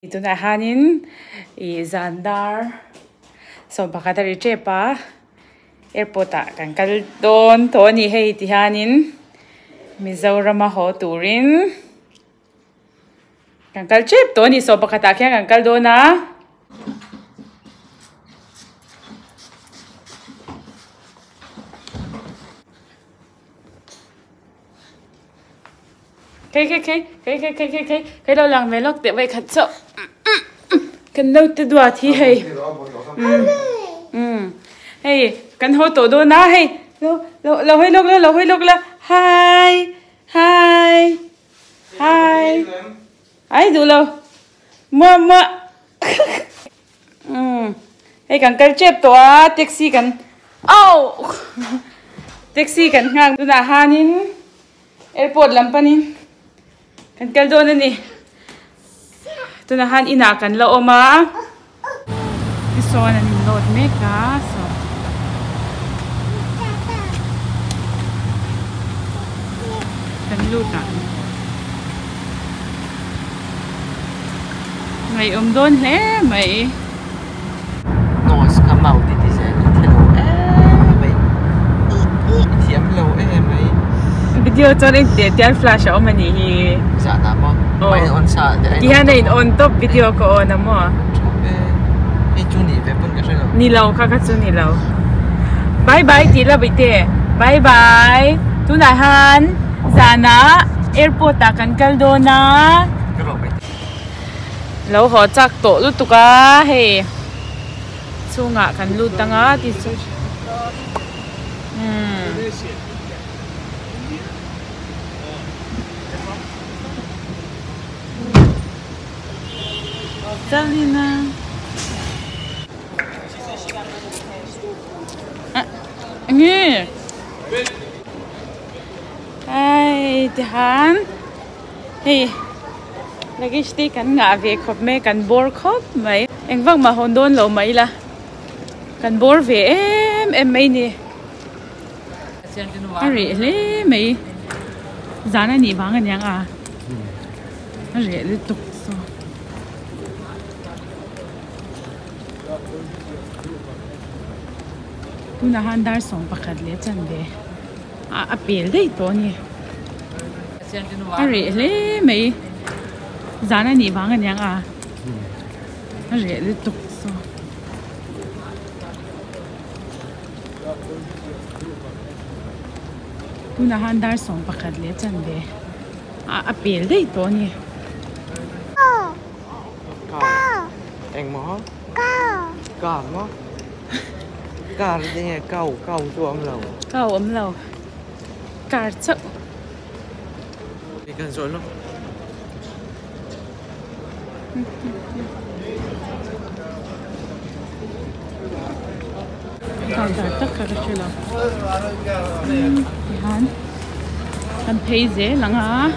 Ito na hanin zandar so bakatari chepa airport kan kal don to ni hei ti hanin Mizoram ho turin kan kal chep to ni so bakata kya kan kal do na cái đâu làm về lóc tiệm vậy khát sợ cần đâu tự đùa thì hay hay cần hô tổ đô na hay lâu hơi lúc là hi ấy đủ lâu mua hay cần cái chép tổ taxi cần taxi cần ngang tu na hanin airport lampanin kan kal do na ni tunahan ina kan la oma so na ni load meka so kan luta ngày don hle mai noise come out it is hello mai thiam lo mai video cho nên tiệt flash ở mà nè dạ nằm không mày on sa thì anh này on top video có on nằm không cái chú nị về bên cái gì đâu nị lâu khác chú nị lâu bye bye tí là bị tệ bye bye tu nãy han zana airport ta kan kal do na lâu họ chắc tổ lúc tụ cá he chu ngã kan lu tanga thì chu Salina. Ngei. Ai tihan. Hey. Lagi sti kan nga ve khop me kan bor khop mai. Eng wang ma hon don lo mai la. Kan bor ve em mai ni. Ari le mai. Zana ni wang an yang a. Ari le tuk so. Tu na handar song pakat le chan de apel dei to ni are le mai zana ni wang an yang a are le tuk so tu na handar song pakat le chan de apel dei to ni anh mó cò mó cà gì nghe câu cho ấm lầu cà chợ đi gần rồi luôn còn cả tất cả các chuyện hắn hắn thấy dễ lắm hả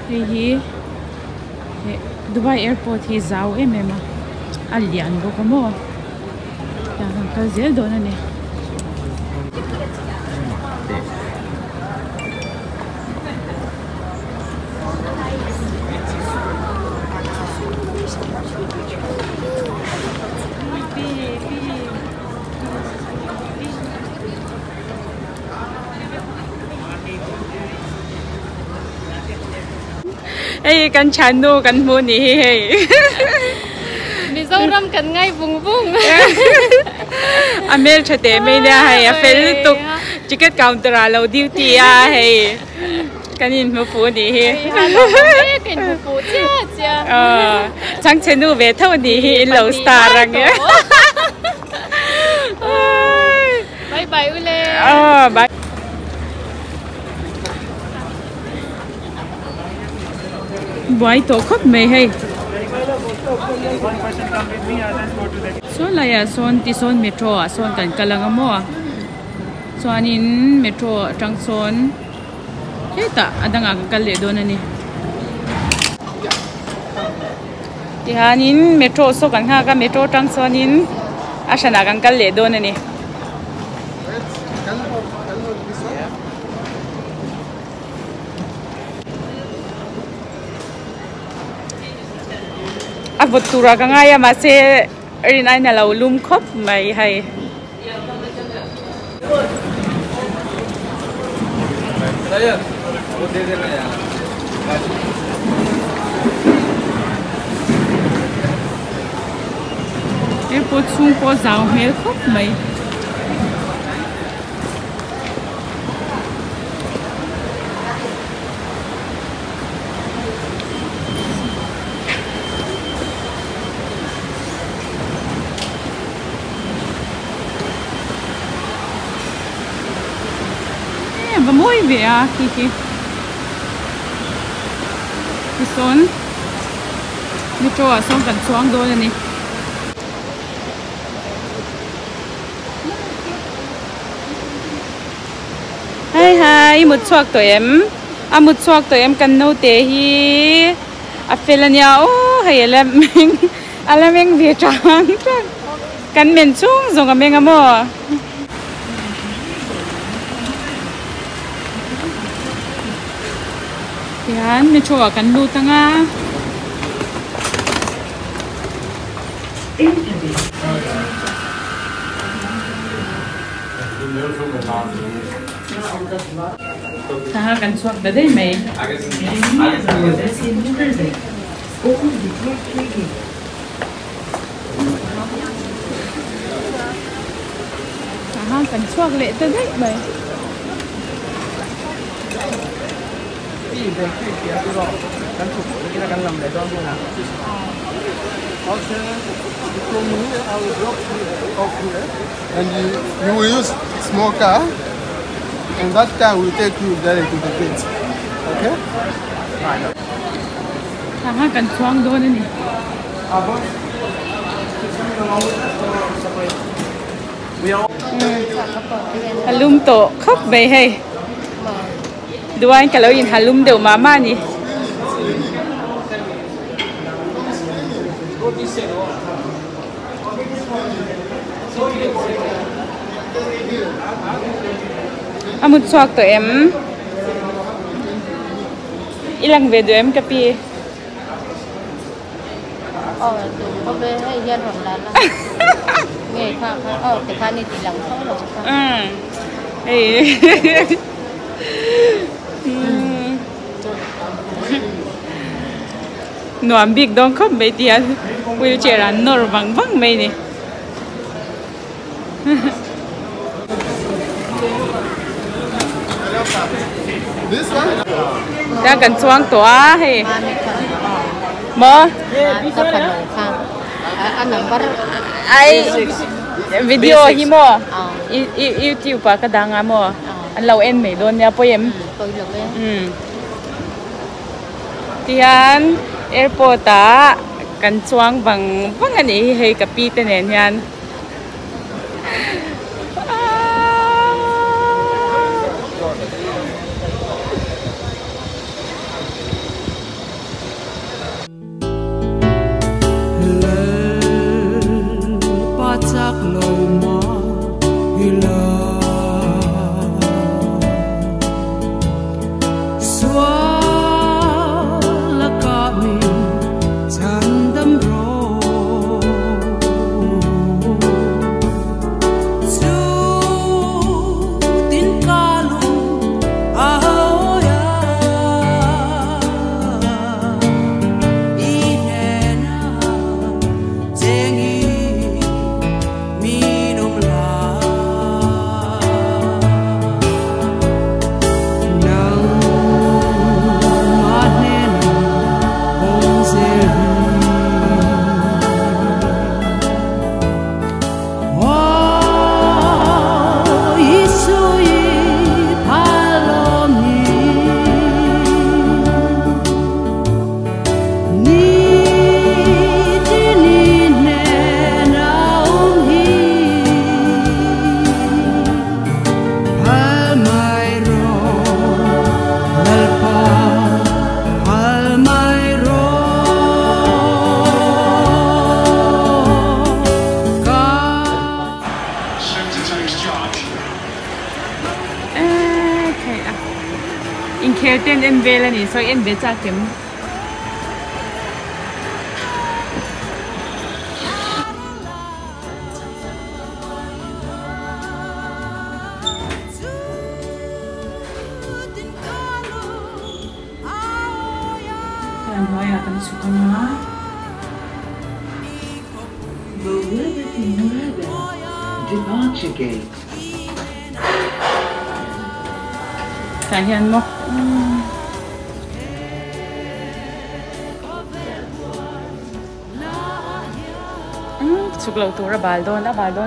hi Dubai airport hi zau em alian go kamo ya ka zel do na ne Ê kan chanu kan mu ni hey Mizoram kan ngei bumboh Amel chate me na hay fel tuk ticket counter alo duty a hey kanin mu fu ni he kan mu fu cha chang chenu ve thau ni hi lo star rang bye bye ule bye Why to khop me hey so la ya son ti son metro son kan kalanga mo so anin metro tang son heta adanga kal le do na ni ti hanin metro so kan ha ka metro tang sonin asana kan kal le do na ni abot tura ka nga ya mase rin ay nalaw lumkop may hay. Airport sung po zao mel kop may. Muy bien, Kiki. Ison. Dito asong kansuang doon ni. Hi, một chuộc tụi em. Một chuộc tụi em cần nấu té hi. Phê là nhau, hay là mình Việt Nam. Cần mình chung dùng mình amo. Yan, may chua kan luta nga. Taha kan suak da day may. Taha kan suak le da day may. And you will use small car, and that car will take you direct to the gate. Okay? Taha kan suang doon ni. Halum to khóc bay hay. Duan kalau in halum đều mama ni. Amut suak tụi em. Ilang về tụi em kapi. Có về hay dân hoặc là nghề khác cái khăn này thì lắng sâu lắm. Nuam big dong khop mấy tia wheelchair ăn nor vắng vắng mấy nè. This one? Đang cần xoang tỏa hay mơ ai video hi mo YouTube pa ka danga mo an law en me don ya po em tiyan airport ta kan chuang bang bang ani hei kapi te nen yan Ten en về là nhỉ, sao en về cha kiếm Maya kan sukanya. Departure gate. Kalian mo. Suklau tura baldon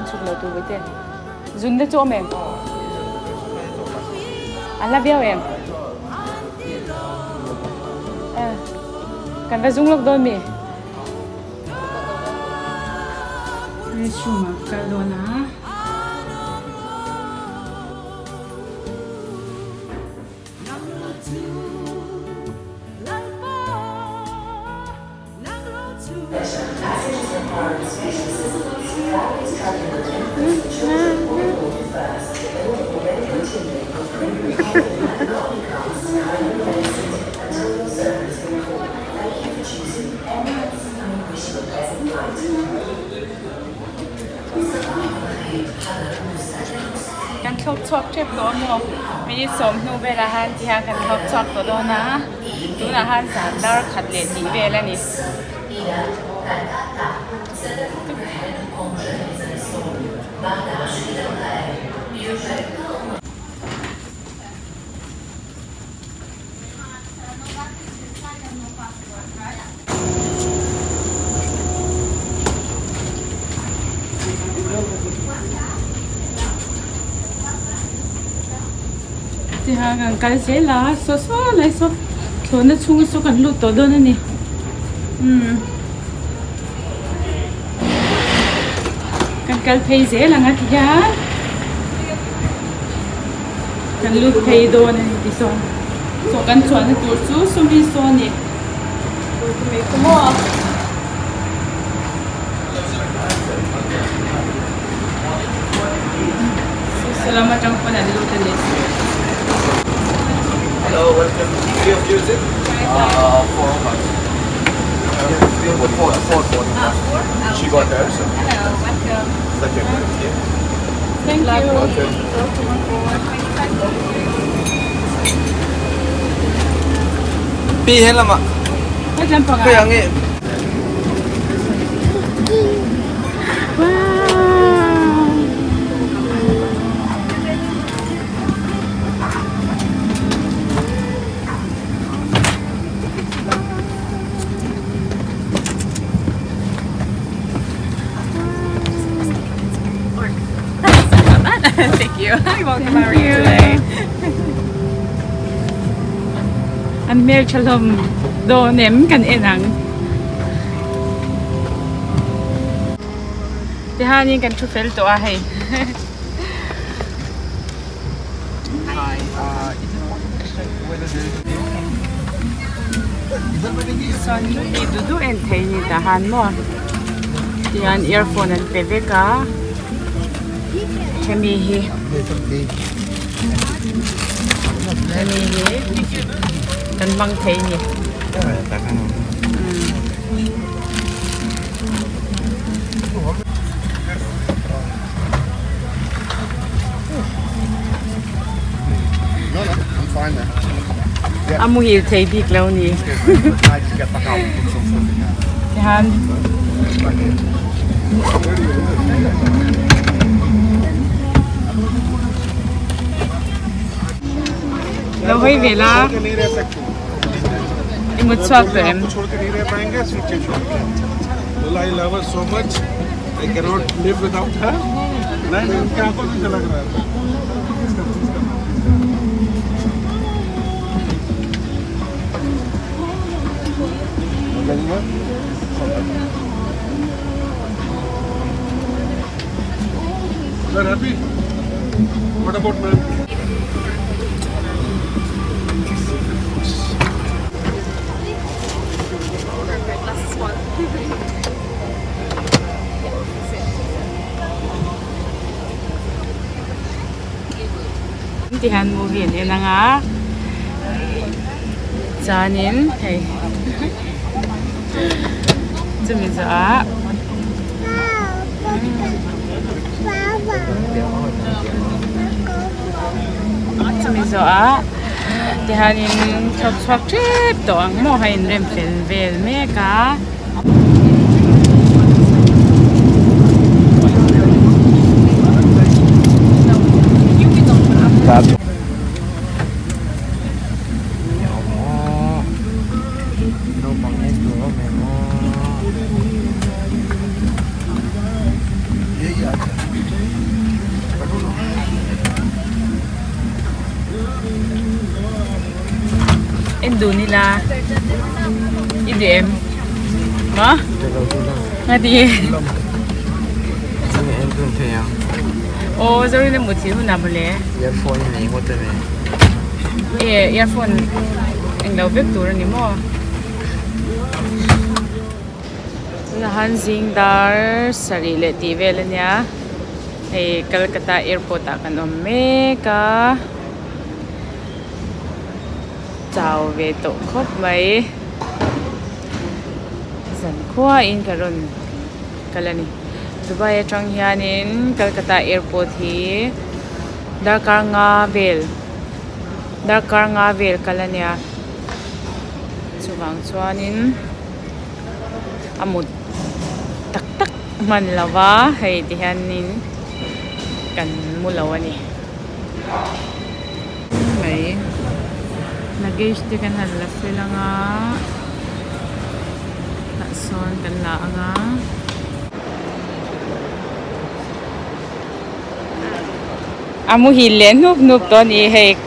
suklau tu bete. Zunde chom em. Ala biao em. Kan va zunglok don mi. Resuma kaldona. Kan khóc chọc trip đó mo Mizoram nu về là han thì han kan khóc chọc đó na tu là han sản dar khát lệ đi về là ni thì hàng cái giấy lá số này số nó chung số cần lụt tổ đơn này cái thấy giấy là ngắt giá cần lụt thấy đồ này thì số cần chọn cái tổ số mi số này mình có mua selamat datang pada lụt này. Hello, welcome. We have used it. 4 of us. Four boarding pass. She got hers. Hello, welcome. Second one. Yeah. Thank you. Okay. Pi hết lắm ạ. Hết làm phòng Cái à? hàng ấy. Thank you. Hi, welcome. How are you today? Anh mer chalom do nem kan enang. Thì hai anh kan chụp phim to à hay. Hi. Is it possible to check whether there is Son đi du en thấy ni ta han mo. Thì anh earphone anh peve ka. Kami hi. Kami hi. Kan mang thấy ni. No, I'm fine there. Amu hi thấy big lâu ni. I just get back out and put some stuff in there. Thì han. Lâu hơi về la. नहीं रह सकते Imut swak to em. छोड़ के नहीं रह पाएंगे स्विच छोड़ के well I love her so much I cannot live without her नहीं उनकी आंखों में झलक रहा है Sir, happy? What about man? Tihan movie ni na nga. Janin, hey. Mizo a. Mizo a. Tihanin chok trip to ang mo hain rem vel meka. Indo nila IDM ma ngadi oh sorry na muti hu na bole earphone ni mo teme earphone ang daw vector ni mo lahan zingdar sarili tivel niya ay Calcutta airport akan omeka chào về tổ khóc mấy dần qua in karon kalani Dubai trong hianin Calcutta airport hi Dakar nga vel kalania chuwang chuanin amut tak man lawa hei tihanin kan mulawani mai nag-stay kan halas sila nga nason kan laa nga amu hilen nup to ni hek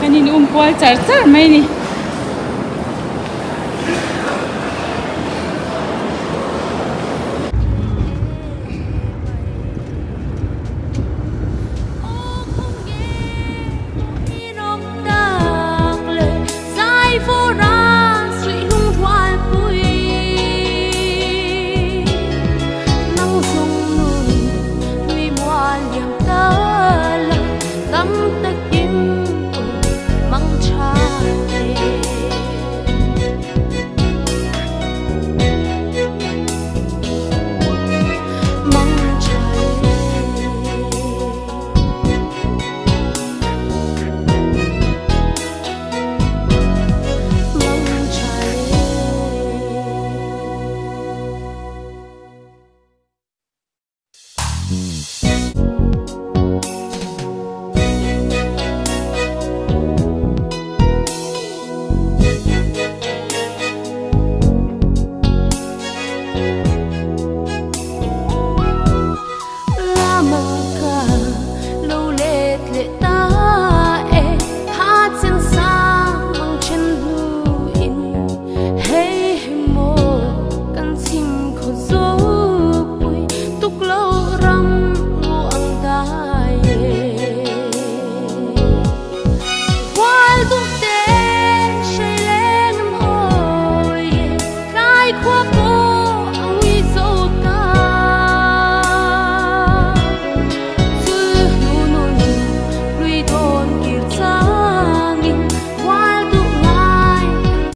kanin umpol char mai ni